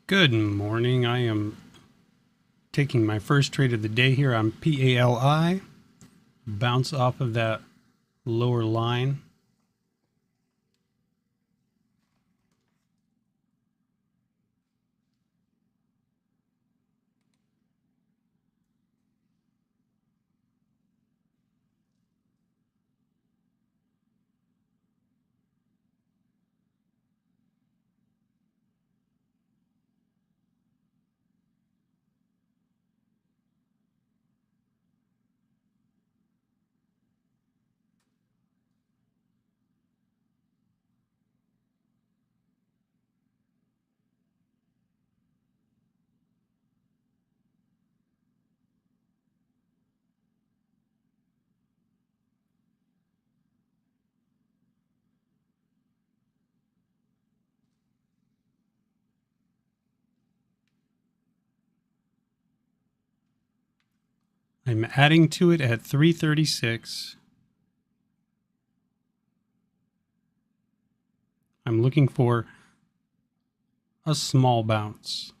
Good morning. I am taking my first trade of the day here on PALI. Bounce off of that lower line. I'm adding to it at 336. I'm looking for a small bounce.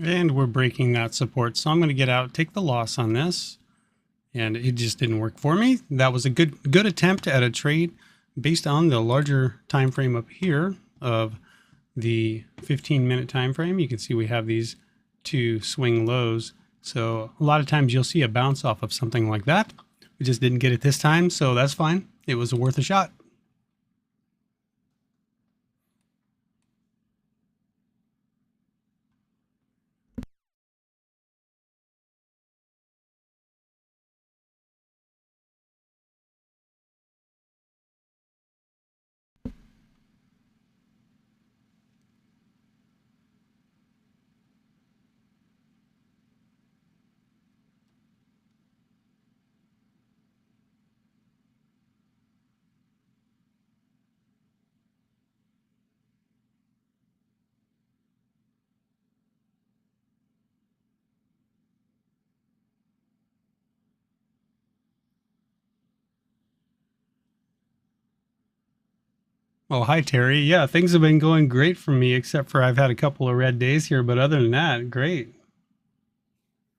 And we're breaking that support. So I'm going to get out, take the loss on this. And it just didn't work for me. That was a good attempt at a trade based on the larger time frame up here of the 15-minute time frame. You can see we have these two swing lows. So a lot of times you'll see a bounce off of something like that. We just didn't get it this time, so that's fine. It was worth a shot. Oh, hi, Terry. Yeah, things have been going great for me, except for I've had a couple of red days here. But other than that, great.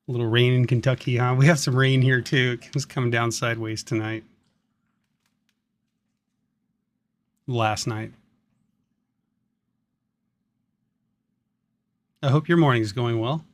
A little rain in Kentucky, huh? We have some rain here too. It's coming down sideways tonight. Last night. I hope your morning's going well.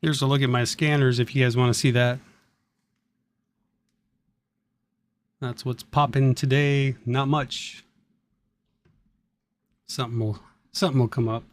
Here's a look at my scanners if you guys want to see that. That's what's popping today. Not much. Something will come up.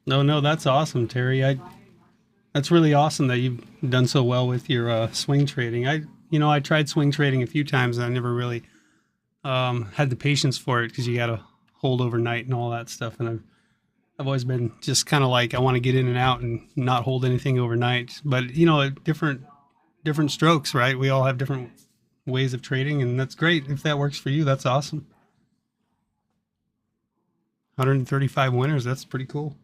No, that's awesome, Terry. That's really awesome that you've done so well with your swing trading. I tried swing trading a few times and I never really had the patience for it because you got to hold overnight and all that stuff. And I've always been just kind of like I want to get in and out and not hold anything overnight. But different strokes, right? We all have different ways of trading, and that's great. If that works for you, that's awesome. 135 winners, that's pretty cool.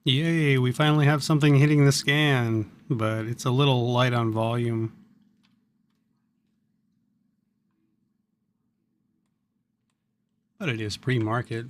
Yay, we finally have something hitting the scan, but it's a little light on volume. But it is pre-market.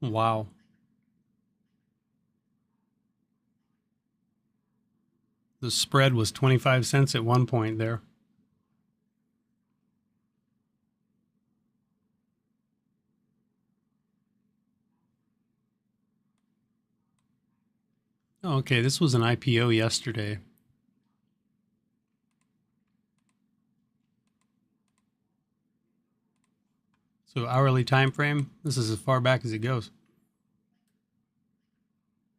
Wow. The spread was 25 cents at one point there. Oh, okay, this was an IPO yesterday. So hourly time frame, this is as far back as it goes.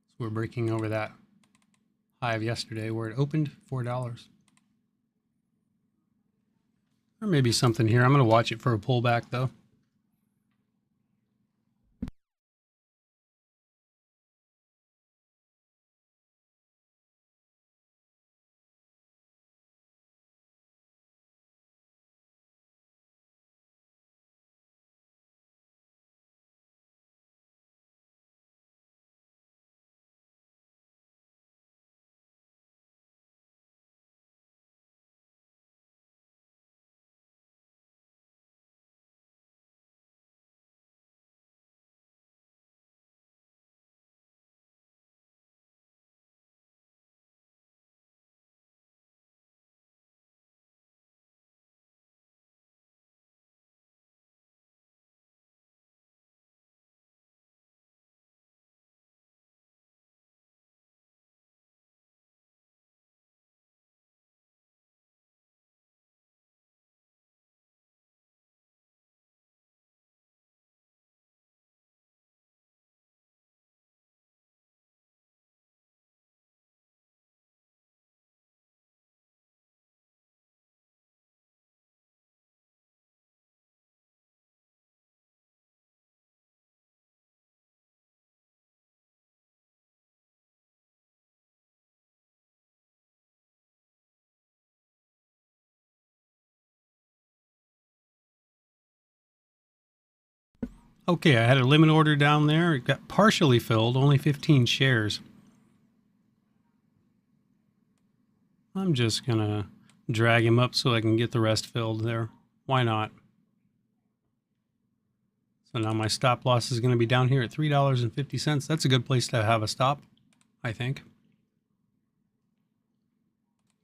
So we're breaking over that high of yesterday where it opened $4. There may be something here. I'm going to watch it for a pullback though. Okay, I had a limit order down there. It got partially filled, only 15 shares. I'm just going to drag him up so I can get the rest filled there. Why not? So now my stop loss is going to be down here at $3.50. That's a good place to have a stop, I think.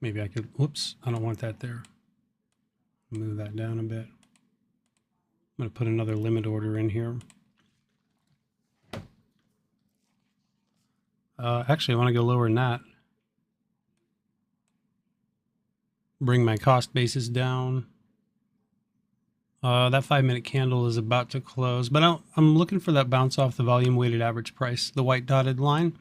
Maybe I could, whoops, I don't want that there. Move that down a bit. I'm going to put another limit order in here. Actually, I want to go lower than that. Bring my cost basis down. That 5-minute candle is about to close, but I'm looking for that bounce off the volume weighted average price, the white dotted line.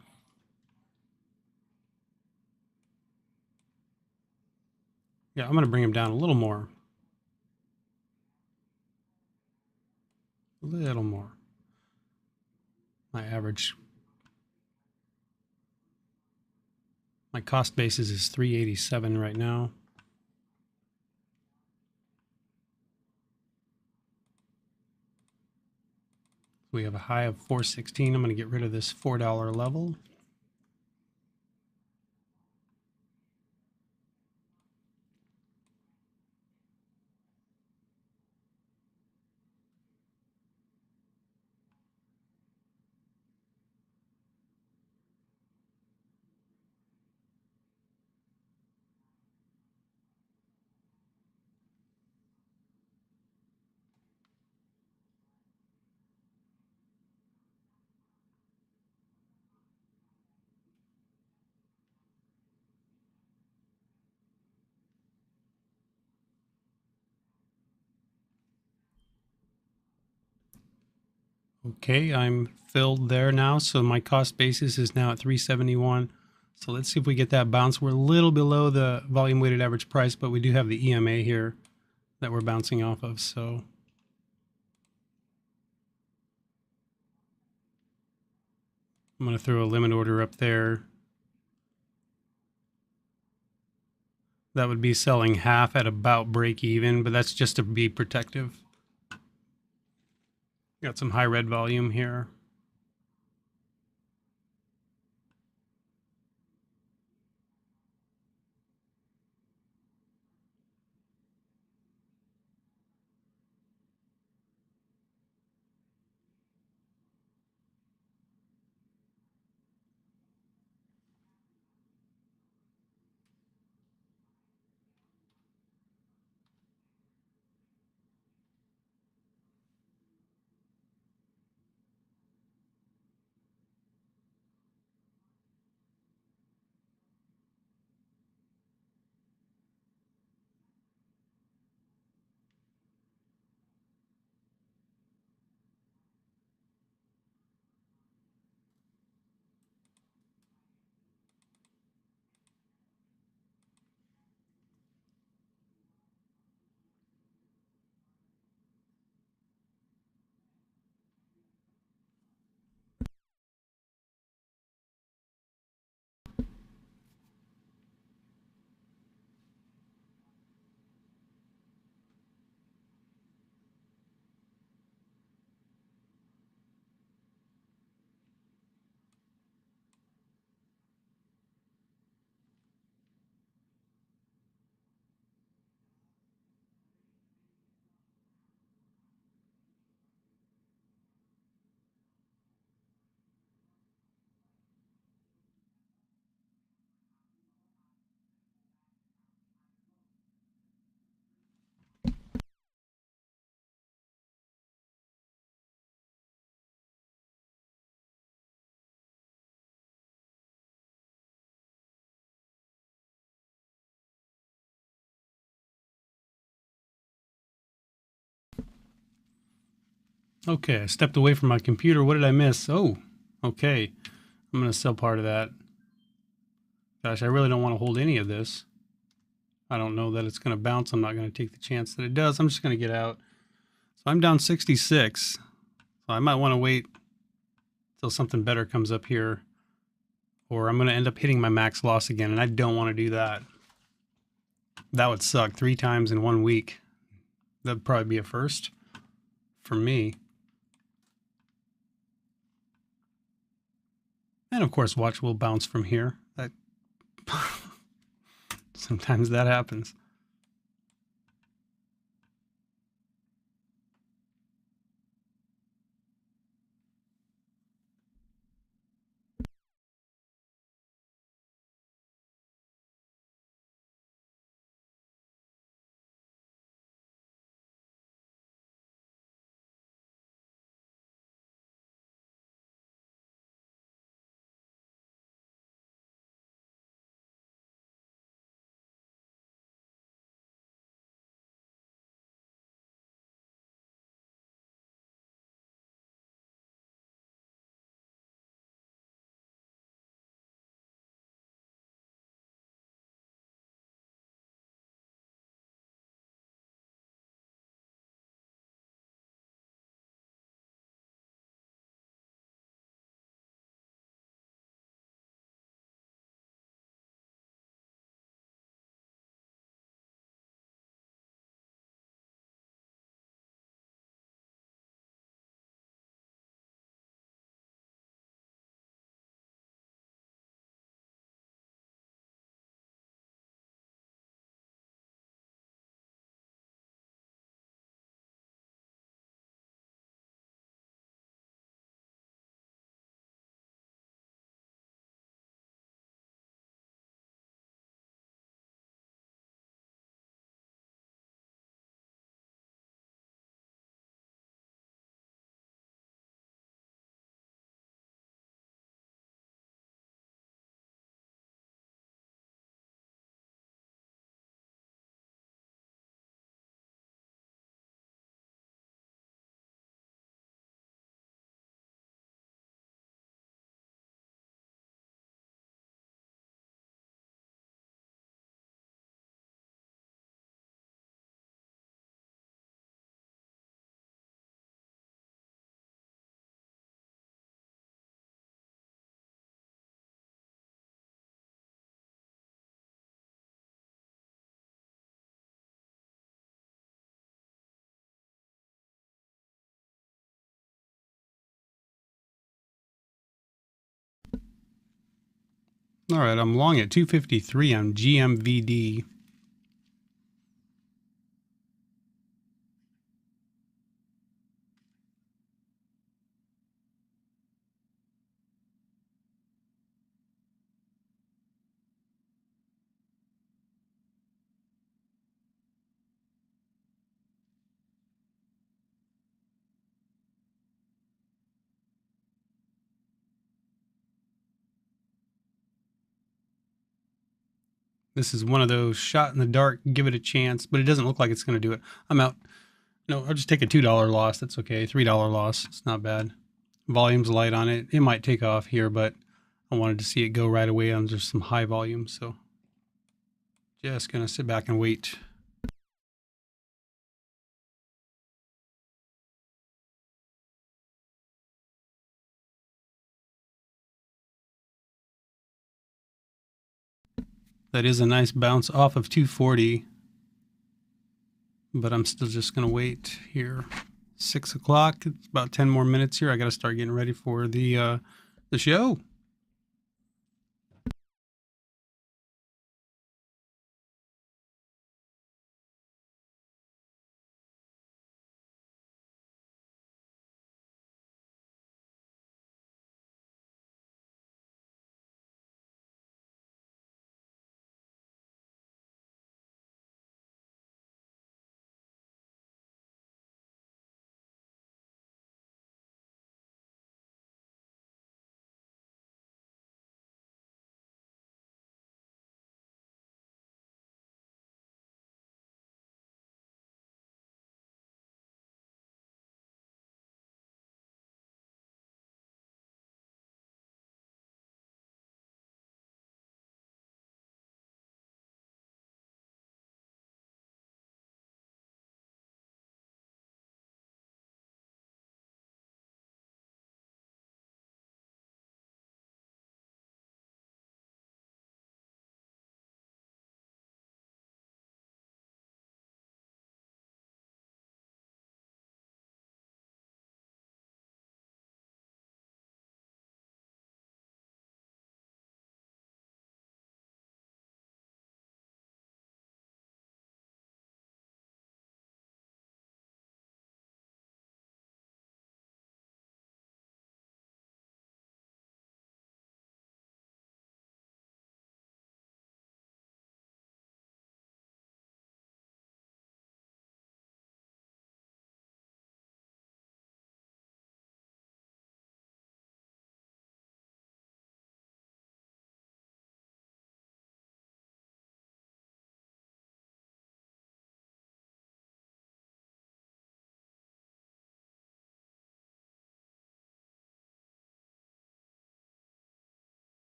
Yeah, I'm going to bring him down a little more. A little more. My average. My cost basis is 387 right now. We have a high of 416. I'm going to get rid of this $4 level. Okay, I'm filled there now, so my cost basis is now at 371. So let's see if we get that bounce. We're a little below the volume weighted average price, but we do have the EMA here that we're bouncing off of. So I'm going to throw a limit order up there. That would be selling half at about break even, but that's just to be protective. Got some high red volume here. Okay, I stepped away from my computer. What did I miss? Oh, okay. I'm going to sell part of that. Gosh, I really don't want to hold any of this. I don't know that it's going to bounce. I'm not going to take the chance that it does. I'm just going to get out. So I'm down 66. So I might want to wait till something better comes up here, or I'm going to end up hitting my max loss again, and I don't want to do that. That would suck 3 times in 1 week. That'd probably be a first for me. And of course, watch will bounce from here. That sometimes that happens. All right, I'm long at 253 on GMVD. This is one of those shot in the dark, give it a chance, but it doesn't look like it's going to do it. I'm out. No, I'll just take a $2 loss. That's okay. $3 loss. It's not bad. Volume's light on it. It might take off here, but I wanted to see it go right away under some high volume. So just going to sit back and wait. That is a nice bounce off of 240, but I'm still just going to wait here. 6 o'clock. It's about 10 more minutes here. I got to start getting ready for the show.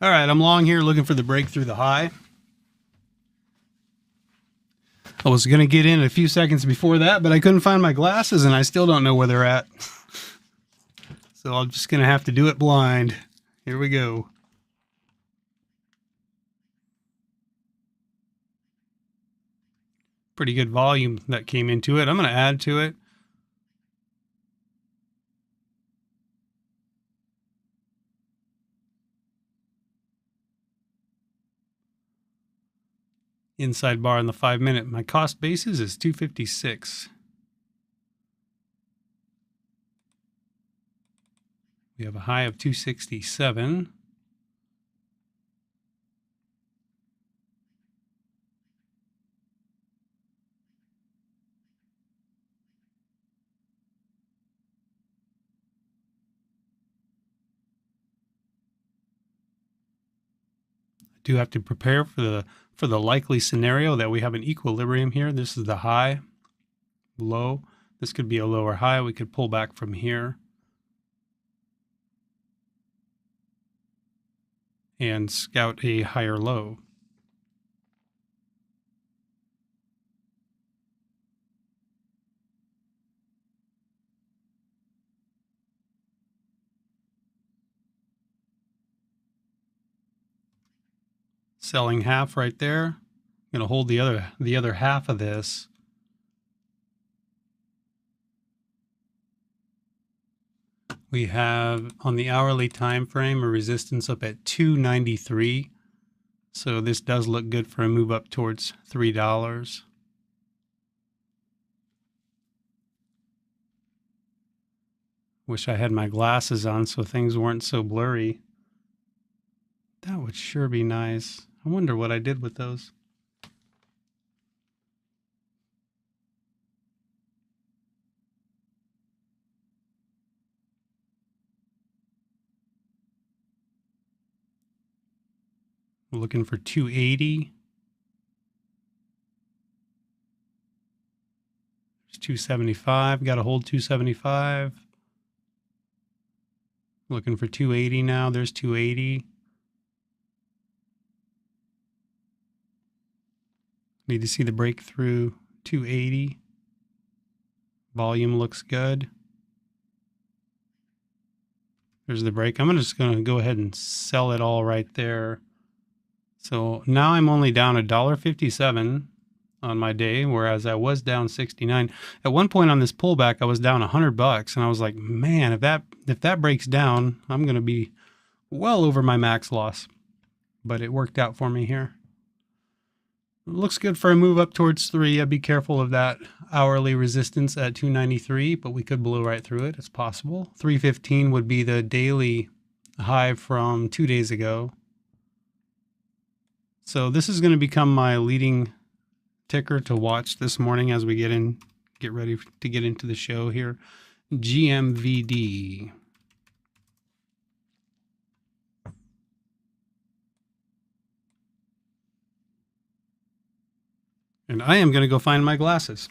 All right, I'm long here looking for the break through the high. I was going to get in a few seconds before that, but I couldn't find my glasses and I still don't know where they're at. So I'm just going to have to do it blind. Here we go. Pretty good volume that came into it. I'm going to add to it. Inside bar on the 5 minute. My cost basis is 256. We have a high of 267. do have to prepare for the likely scenario that we have an equilibrium here. This is the high, low. This could be a lower high. We could pull back from here and scout a higher low. Selling half right there. I'm going to hold the other half of this. We have on the hourly time frame a resistance up at 293. So this does look good for a move up towards $3. Wish I had my glasses on so things weren't so blurry. That would sure be nice. I wonder what I did with those. We're looking for 280. There's 275. Got to hold 275. Looking for 280 now. There's 280. Need to see the breakthrough 280. Volume looks good. There's the break. I'm just going to go ahead and sell it all right there. So now I'm only down $1.57 on my day, whereas I was down 69. At one point on this pullback, I was down $100, and I was like, man, if that breaks down, I'm going to be well over my max loss. But it worked out for me here. Looks good for a move up towards 3. I'd be careful of that hourly resistance at 293, but we could blow right through it. It's possible. 315 would be the daily high from 2 days ago. So this is going to become my leading ticker to watch this morning as we get ready to get into the show here. GMVD. And I am going to go find my glasses.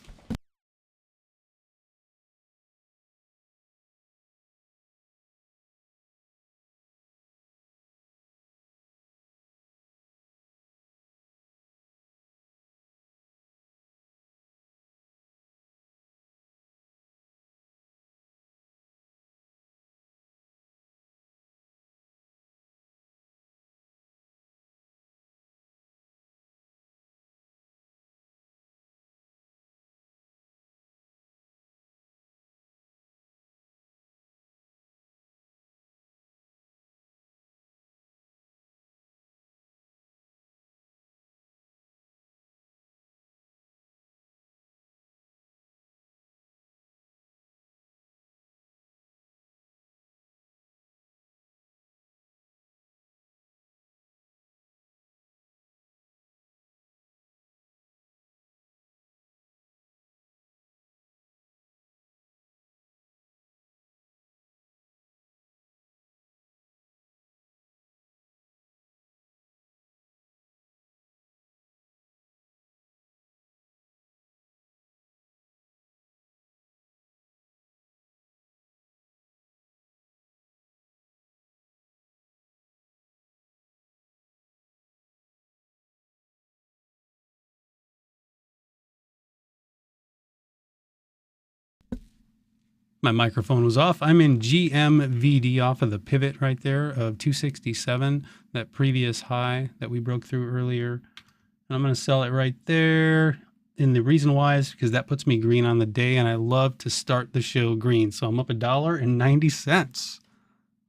My microphone was off. I'm in GMVD off of the pivot right there of 267, that previous high that we broke through earlier. And I'm going to sell it right there. And the reason why is because that puts me green on the day, and I love to start the show green. So I'm up $1.90.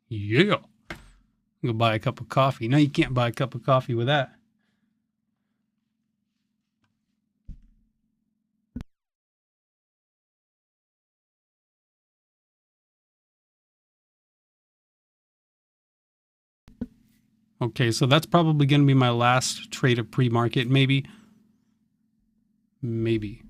Yeah. Go buy a cup of coffee. No, you can't buy a cup of coffee with that. Okay, so that's probably going to be my last trade of pre-market, maybe. Maybe.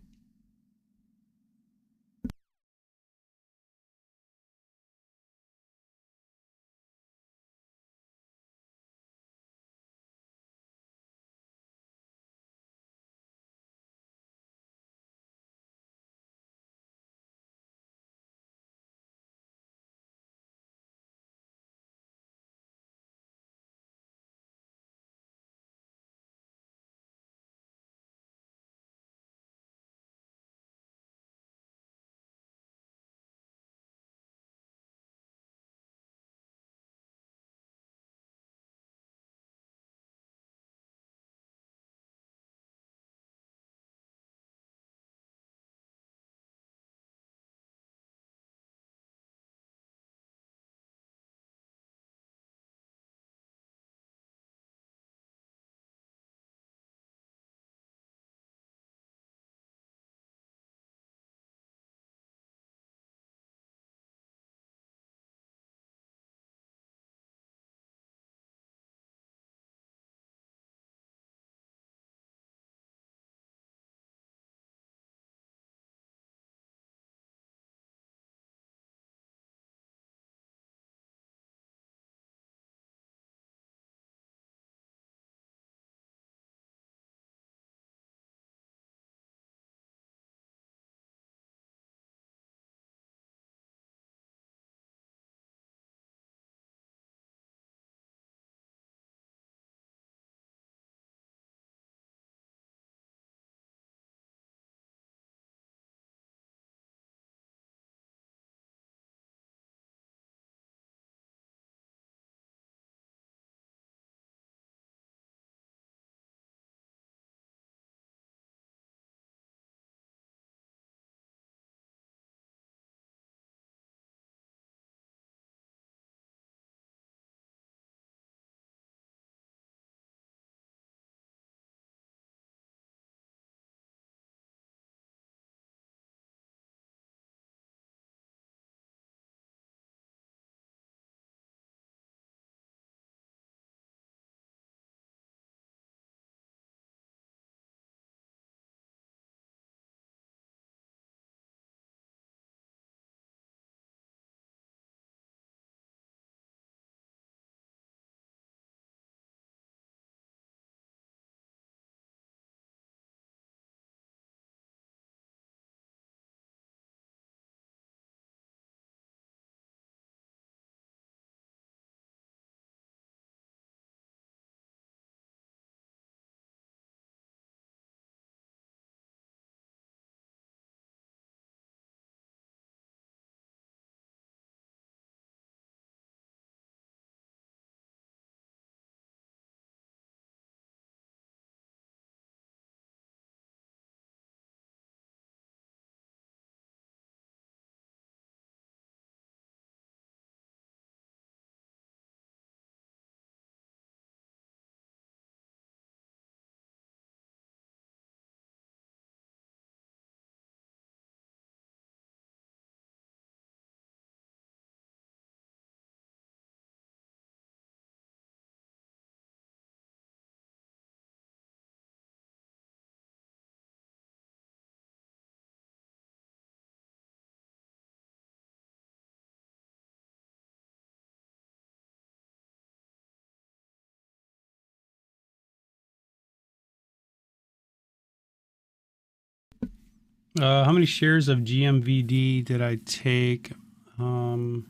How many shares of GMVD did I take? Um,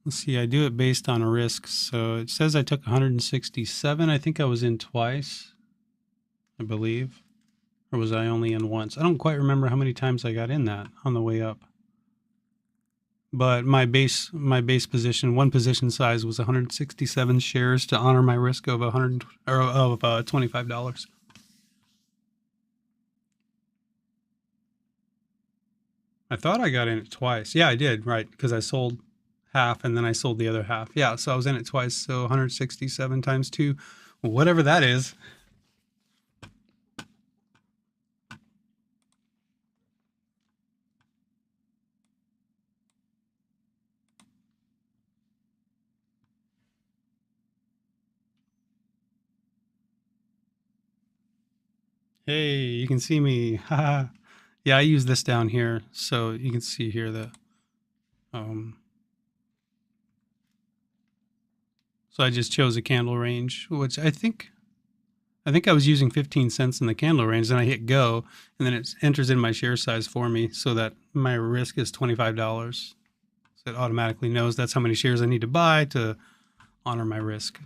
let's see. I do it based on a risk. So it says I took 167. I think I was in twice, I believe. Or was I only in once? I don't quite remember how many times I got in that on the way up. But my base position, one position size was 167 shares to honor my risk of 100 or of $25. I thought I got in it twice. Yeah, I did, right? Because I sold half and then I sold the other half. Yeah, so I was in it twice. So 167 times two, whatever that is. Hey, you can see me. Haha. Yeah, I use this down here, so you can see here the. Um, so I just chose a candle range, which I think I was using 15 cents in the candle range. Then I hit go, and then it enters in my share size for me, so that my risk is $25. So it automatically knows that's how many shares I need to buy to honor my risk.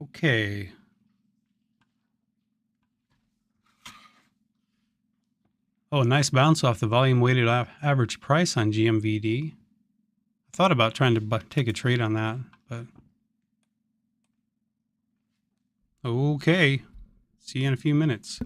Okay. Oh, nice bounce off the volume weighted average price on GMVD. I thought about trying to take a trade on that, but okay. See you in a few minutes.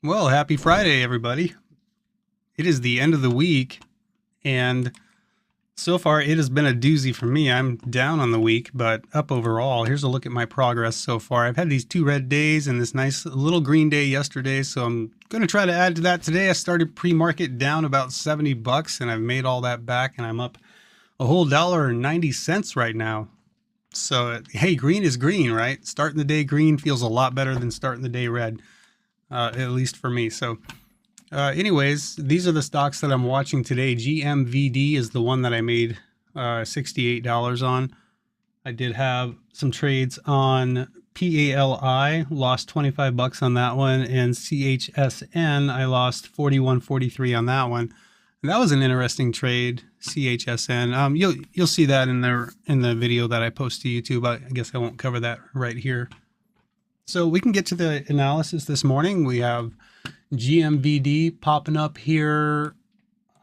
Well, happy Friday, everybody. It is the end of the week, and so far it has been a doozy for me. I'm down on the week, but up overall. Here's a look at my progress so far. I've had these 2 red days and this nice little green day yesterday, so I'm going to try to add to that today. I started pre-market down about $70, and I've made all that back, and I'm up a whole $1.90 right now. So, hey, green is green, right? Starting the day green feels a lot better than starting the day red, at least for me. So, anyways, these are the stocks that I'm watching today. GMVD is the one that I made $68 on. I did have some trades on PALI, lost $25 on that one, and CHSN, I lost $41.43 on that one. And that was an interesting trade, CHSN. You'll see that in the video that I post to YouTube. I guess I won't cover that right here. So we can get to the analysis this morning. We have GMVD popping up here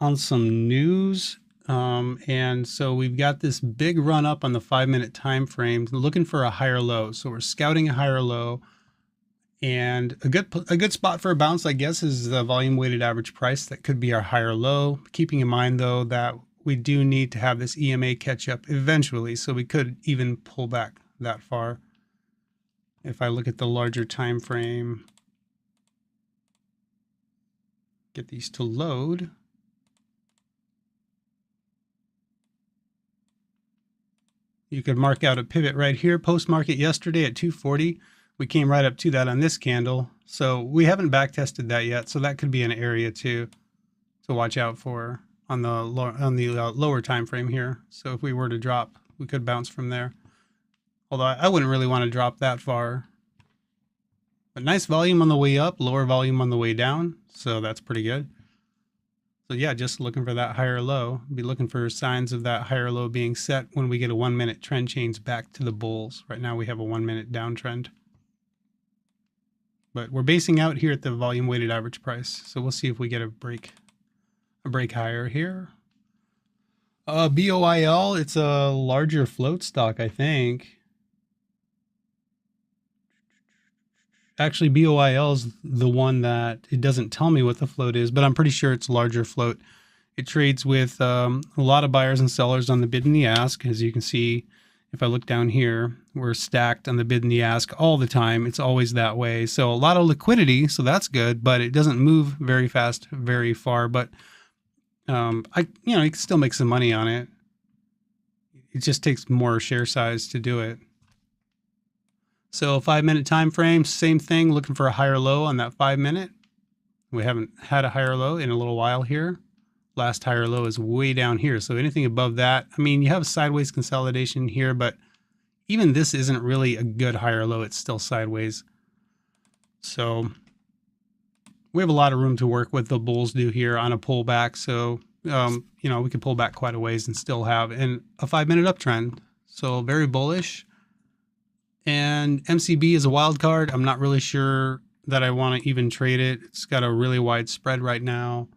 on some news. And so we've got this big run up on the 5-minute time frame, looking for a higher low. So we're scouting a higher low. And a good spot for a bounce, I guess, is the volume weighted average price. That could be our higher low. Keeping in mind, though, that we do need to have this EMA catch up eventually. So we could even pull back that far. If I look at the larger time frame, get these to load. You could mark out a pivot right here, post market yesterday at 240. We came right up to that on this candle. So we haven't back tested that yet. So that could be an area to watch out for on the lower time frame here. So if we were to drop, we could bounce from there. Although I wouldn't really want to drop that far. But nice volume on the way up, lower volume on the way down. So that's pretty good. So yeah, just looking for that higher low. Be looking for signs of that higher low being set when we get a 1-minute trend change back to the bulls. Right now we have a 1-minute downtrend. But we're basing out here at the volume weighted average price. So we'll see if we get a break higher here. BOIL, it's a larger float stock, I think. Actually, BOIL is the one that it doesn't tell me what the float is, but I'm pretty sure it's larger float. It trades with a lot of buyers and sellers on the bid and the ask. As you can see, if I look down here, we're stacked on the bid and the ask all the time. It's always that way. So a lot of liquidity, so that's good, but it doesn't move very fast, very far. But you can still make some money on it. It just takes more share size to do it. So 5-minute time frame, same thing, looking for a higher low on that 5-minute. We haven't had a higher low in a little while here. Last higher low is way down here. So anything above that, I mean, you have sideways consolidation here, but even this isn't really a good higher low. It's still sideways. So we have a lot of room to work with. The bulls do here on a pullback. So, we can pull back quite a ways and still have a 5-minute uptrend. So very bullish. And MCB is a wild card. I'm not really sure that I want to even trade it. It's got a really wide spread right now.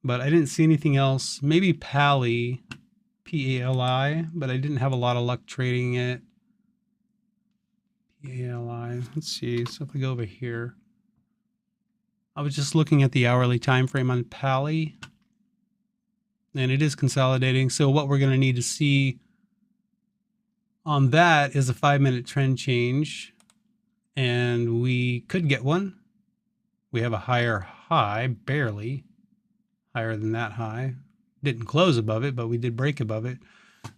But I didn't see anything else. Maybe PALI, PALI, but I didn't have a lot of luck trading it. PALI, let's see. So if we go over here, I was just looking at the hourly time frame on PALI, and it is consolidating. So what we're going to need to see on that is a 5-minute trend change, and we could get one. We have a higher high, barely. Higher than that high. Didn't close above it, but we did break above it.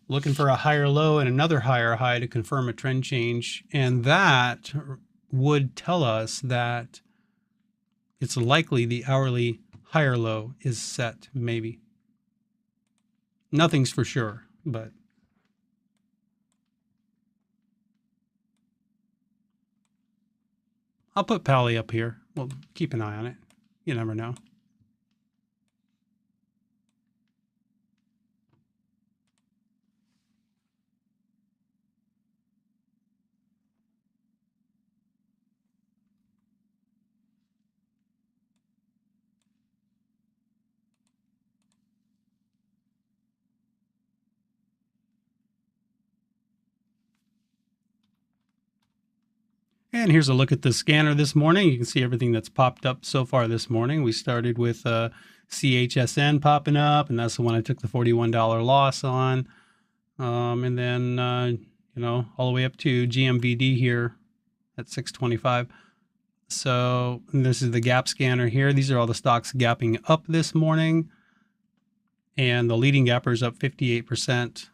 Looking for a higher low and another higher high to confirm a trend change. And that would tell us that it's likely the hourly higher low is set, maybe. Nothing's for sure, but I'll put PALI up here. We'll keep an eye on it. You never know. And here's a look at the scanner this morning. You can see everything that's popped up so far this morning. We started with CHSN popping up, and that's the one I took the $41 loss on. And then, all the way up to GMVD here at 625. So this is the gap scanner here. These are all the stocks gapping up this morning. And the leading gapper is up 58%,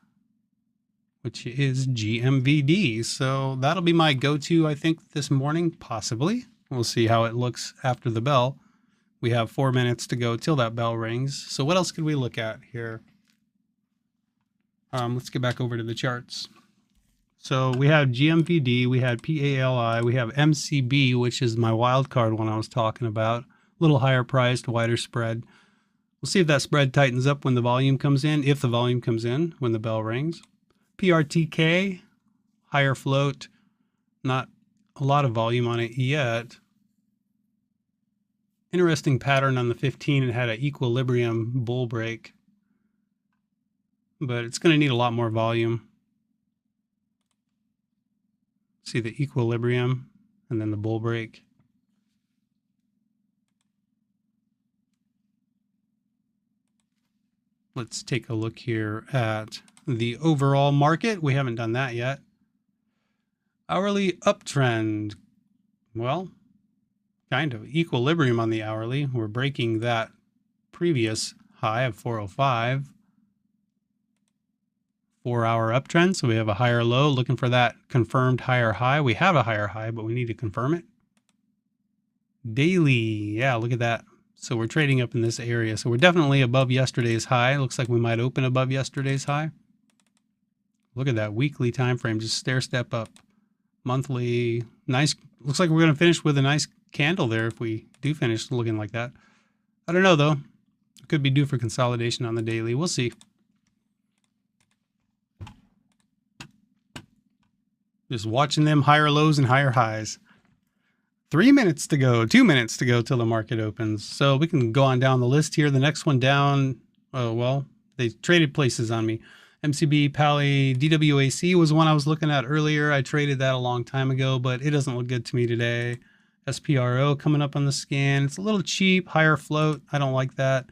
which is GMVD. So that'll be my go-to, I think, this morning, possibly. We'll see how it looks after the bell. We have 4 minutes to go till that bell rings. So what else could we look at here? Let's get back over to the charts. So we have GMVD, we had PALI, we have MCB, which is my wild card one I was talking about. A little higher priced, wider spread. We'll see if that spread tightens up when the volume comes in, if the volume comes in when the bell rings. PRTK, higher float, not a lot of volume on it yet. Interesting pattern on the 15. It had an equilibrium bull break, but it's going to need a lot more volume. See the equilibrium and then the bull break. Let's take a look here at the overall market. We haven't done that yet. Hourly uptrend. Well, kind of equilibrium on the hourly. We're breaking that previous high of 405. 4-hour uptrend. So we have a higher low, looking for that confirmed higher high. We have a higher high, but we need to confirm it. Daily. Yeah, look at that. So we're trading up in this area. So we're definitely above yesterday's high. Looks like we might open above yesterday's high. Look at that weekly time frame, just stair step up. Monthly, nice. Looks like we're going to finish with a nice candle there if we do finish looking like that. I don't know though. It could be due for consolidation on the daily. We'll see. Just watching them higher lows and higher highs. 3 minutes to go, 2 minutes to go till the market opens. So we can go on down the list here. The next one down, oh, well, they traded places on me. MCB, PALI, DWAC was one I was looking at earlier. I traded that a long time ago, but it doesn't look good to me today. SPRO coming up on the scan. It's a little cheap, higher float. I don't like that.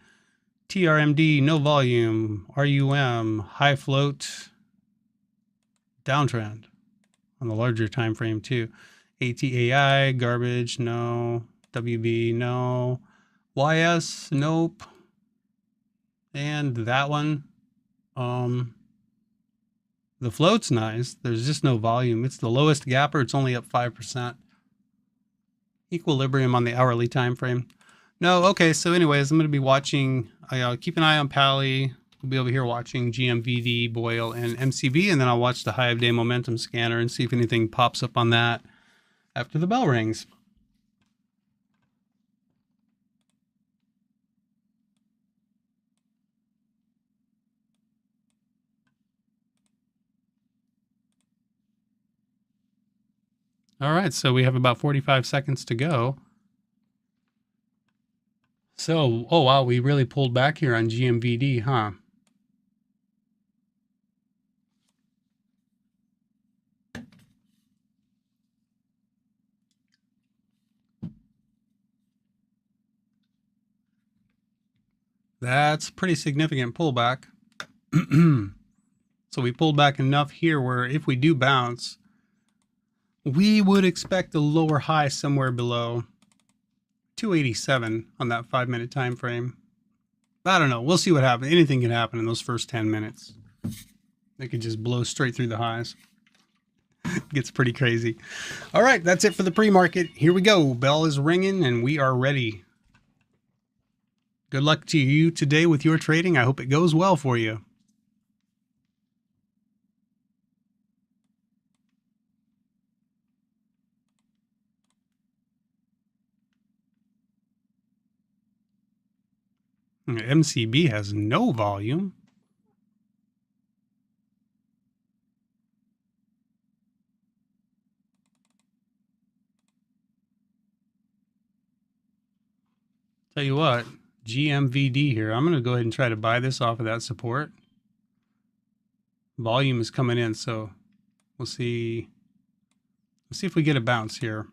TRMD, no volume. RUM, high float, downtrend on the larger time frame too. ATAI, garbage, no. WB, no. YS, nope. And that one, the float's nice. There's just no volume. It's the lowest gapper. It's only up 5%. Equilibrium on the hourly time frame. No, okay. So anyways, I'm going to be watching, keep an eye on PALI. We'll be over here watching GMVD, Boyle, and MCB, and then I'll watch the high of day momentum scanner and see if anything pops up on that after the bell rings. All right, so we have about 45 seconds to go. So, oh wow, we really pulled back here on GMVD, huh? That's pretty significant pullback. So we pulled back enough here where if we do bounce, we would expect a lower high somewhere below 287 on that 5-minute time frame. I don't know. We'll see what happens. Anything can happen in those first 10 minutes. They could just blow straight through the highs. It gets pretty crazy. All right, that's it for the pre-market. Here we go. Bell is ringing and we are ready. Good luck to you today with your trading. I hope it goes well for you. MCB has no volume. Tell you what, GMVD here. I'm going to go ahead and try to buy this off of that support. Volume is coming in, so we'll see Let's see if we get a bounce here.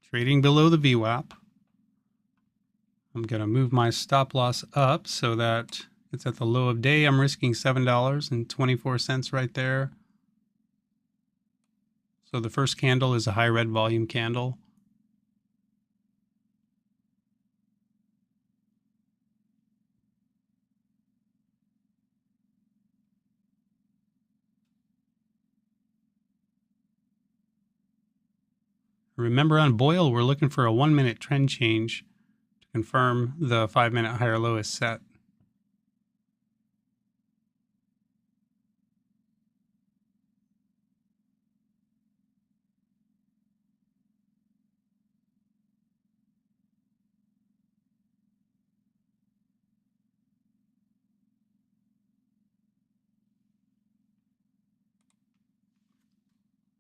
Trading below the VWAP. I'm going to move my stop loss up so that it's at the low of day. I'm risking $7.24 right there. So the first candle is a high red volume candle. Remember, on Boyle, we're looking for a 1 minute trend change to confirm the 5 minute higher low is set.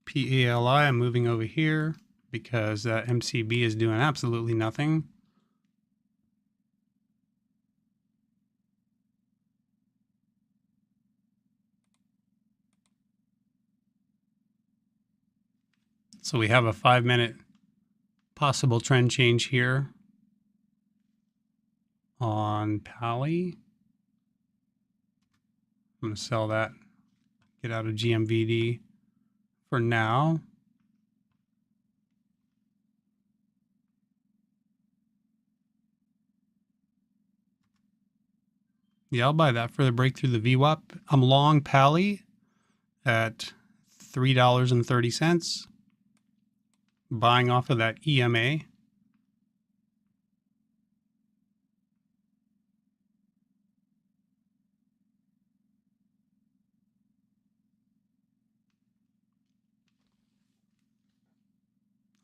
PALI, I'm moving over here because MCB is doing absolutely nothing. So we have a 5 minute possible trend change here on Pally. I'm going to sell that, get out of GMVD for now. Yeah, I'll buy that for the breakthrough the VWAP. I'm long Pally at $3.30. Buying off of that EMA.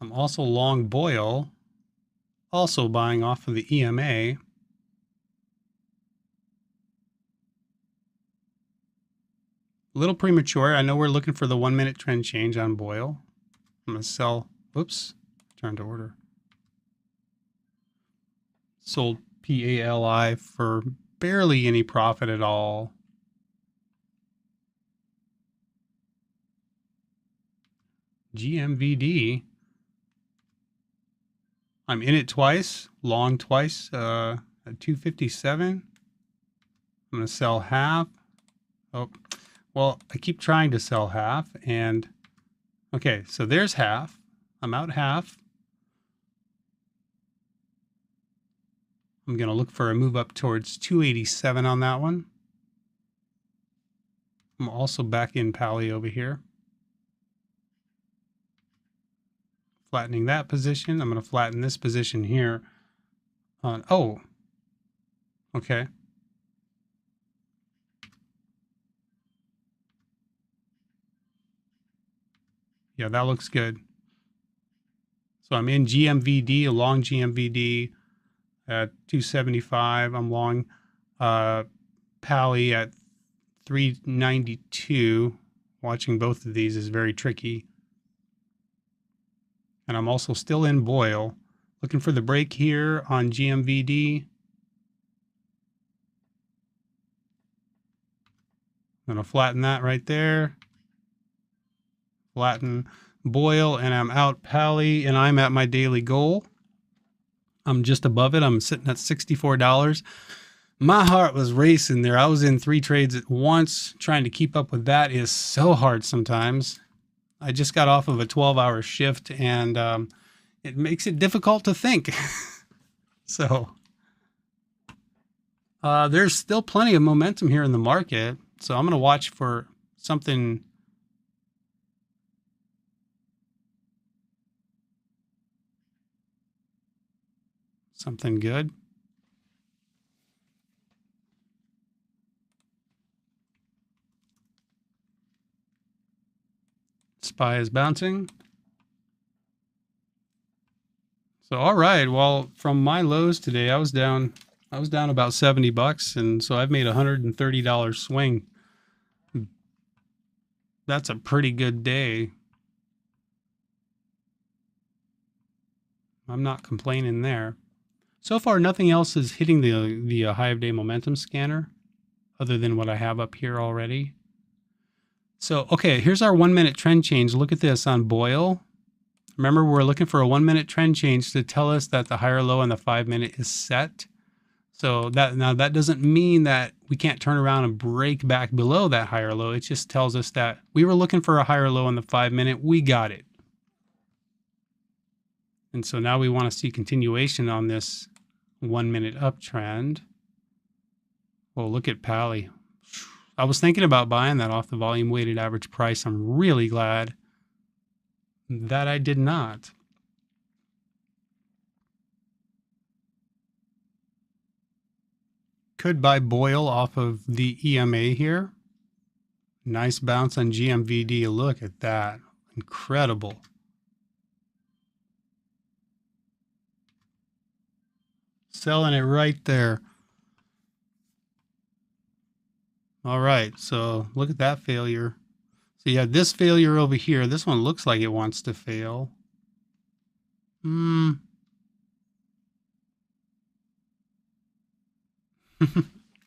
I'm also long Boyle, also buying off of the EMA. A little premature. I know we're looking for the 1 minute trend change on Boyle. I'm going to sell, whoops, turn to order. Sold PALI for barely any profit at all. GMVD. I'm in it twice, long twice, at 257. I'm going to sell half. Oh, well, I keep trying to sell half, and okay, so there's half. I'm out half. I'm going to look for a move up towards 287 on that one. I'm also back in Pally over here. Flattening that position. I'm going to flatten this position here on, oh, okay. Yeah, that looks good. So I'm in GMVD, a long GMVD at 275. I'm long Pally at 392. Watching both of these is very tricky. And I'm also still in Boyle. Looking for the break here on GMVD. I'm going to flatten that right there. Flatten Boyle, and I'm out Pally, and I'm at my daily goal. I'm just above it. I'm sitting at $64. My heart was racing there. I was in 3 trades at once. Trying to keep up with that is so hard sometimes. I just got off of a 12-hour shift, and it makes it difficult to think. So there's still plenty of momentum here in the market. So I'm going to watch for something good. SPY is bouncing. So, all right. Well, from my lows today, I was down about $70, and so I've made a $130 swing. That's a pretty good day. I'm not complaining there. So far, nothing else is hitting the high of day momentum scanner other than what I have up here already. So, okay, here's our 1 minute trend change. Look at this on Boyle. Remember, we're looking for a 1 minute trend change to tell us that the higher low on the 5 minute is set. So that doesn't mean that we can't turn around and break back below that higher low. It just tells us that we were looking for a higher low on the 5 minute. We got it. And so now we want to see continuation on this 1 minute uptrend. Well, look at Pally. I was thinking about buying that off the volume weighted average price. I'm really glad that I did not. Could buy Boyle off of the EMA here. Nice bounce on GMVD. Look at that. Incredible. Selling it right there. All right, so look at that failure. So you have this failure over here. This one looks like it wants to fail. You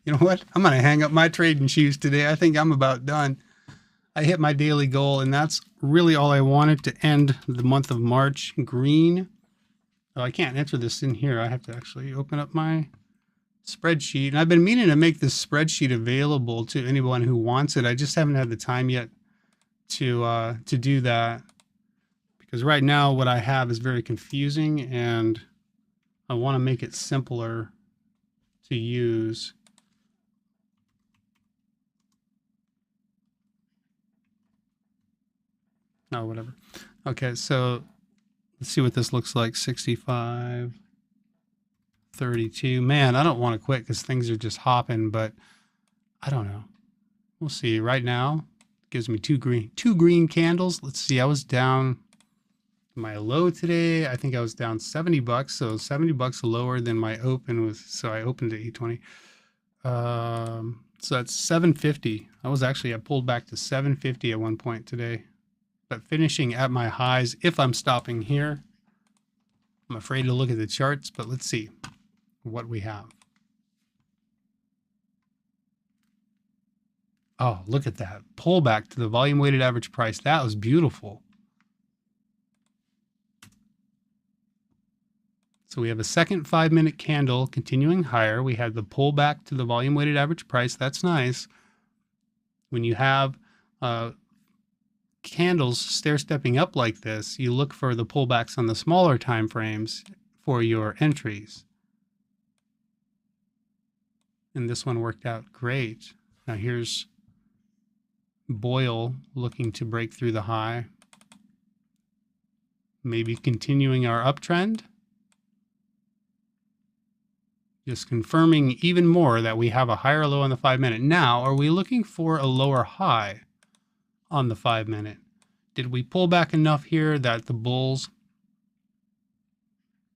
know what? I'm going to hang up my trading shoes today. I think I'm about done. I hit my daily goal, and that's really all I wanted to end the month of March green. Oh, I can't enter this in here. I have to actually open up my spreadsheet. And I've been meaning to make this spreadsheet available to anyone who wants it. I just haven't had the time yet to do that. Because right now what I have is very confusing, and I want to make it simpler to use. No, whatever. Okay, so let's see what this looks like. 65, 32. Man, I don't want to quit because things are just hopping, but I don't know. We'll see. Right now, it gives me two green candles. Let's see. I was down my low today. I think I was down $70, so $70 lower than my open was. So I opened at 820. So that's 750. I pulled back to 750 at one point today, but finishing at my highs. If I'm stopping here, I'm afraid to look at the charts, but let's see what we have. Oh, look at that pullback to the volume weighted average price. That was beautiful. So we have a second 5 minute candle continuing higher. We had the pullback to the volume weighted average price. That's nice. When you have candles stair stepping up like this, you look for the pullbacks on the smaller time frames for your entries. And this one worked out great. Now here's Boyle looking to break through the high. Maybe continuing our uptrend. Just confirming even more that we have a higher low on the 5 minute. Now, are we looking for a lower high on the 5 minute? Did we pull back enough here that the bulls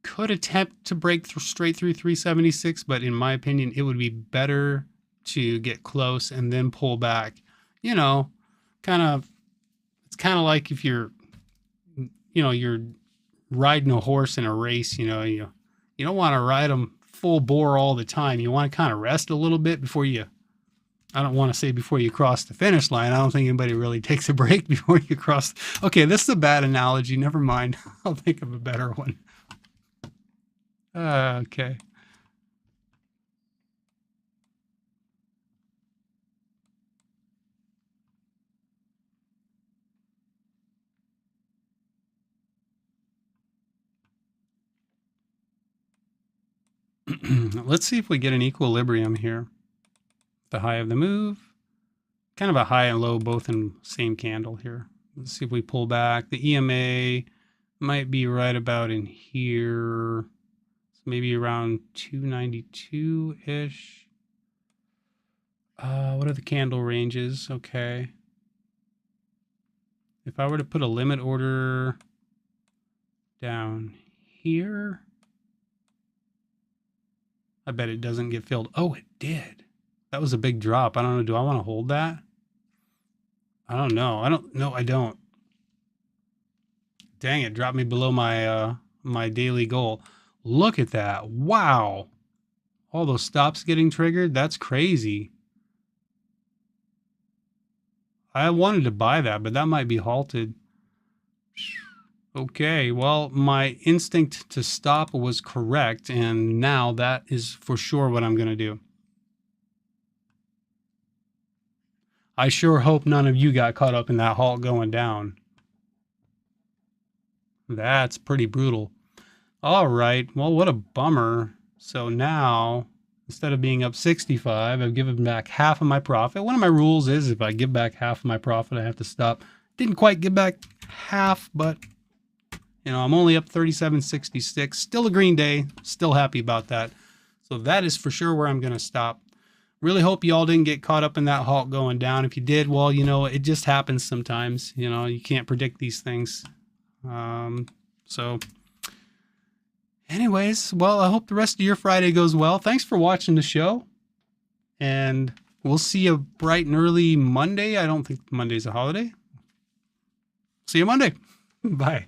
could attempt to break straight through 376? But in my opinion, it would be better to get close and then pull back. You know, it's kind of like if you're riding a horse in a race. You don't want to ride them full bore all the time. You want to kind of rest a little bit before you, I don't want to say before you cross the finish line. I don't think anybody really takes a break before you cross. Okay, this is a bad analogy. Never mind. I'll think of a better one. Okay. Let's see if we get an equilibrium here. The high of the move, kind of a high and low both in same candle here. Let's see if we pull back. The EMA might be right about in here, maybe around 292-ish. What are the candle ranges? Okay. If I were to put a limit order down here, I bet it doesn't get filled. Oh, it did. That was a big drop. I don't know. Do I want to hold that? I don't know. I don't. Dang, it dropped me below my my daily goal. Look at that. Wow. All those stops getting triggered. That's crazy. I wanted to buy that, but that might be halted. Okay, well, my instinct to stop was correct, and now that is for sure what I'm going to do. I sure hope none of you got caught up in that halt going down. That's pretty brutal. All right, well, what a bummer. So now, instead of being up 65, I've given back half of my profit. One of my rules is if I give back half of my profit, I have to stop. Didn't quite give back half, but you know, I'm only up 37.66. Still a green day. Still happy about that. So that is for sure where I'm going to stop. Really hope you all didn't get caught up in that halt going down. If you did, well, you know, it just happens sometimes. You know, you can't predict these things. So anyways, well, I hope the rest of your Friday goes well. Thanks for watching the show. And we'll see you bright and early Monday. I don't think Monday's a holiday. See you Monday. Bye.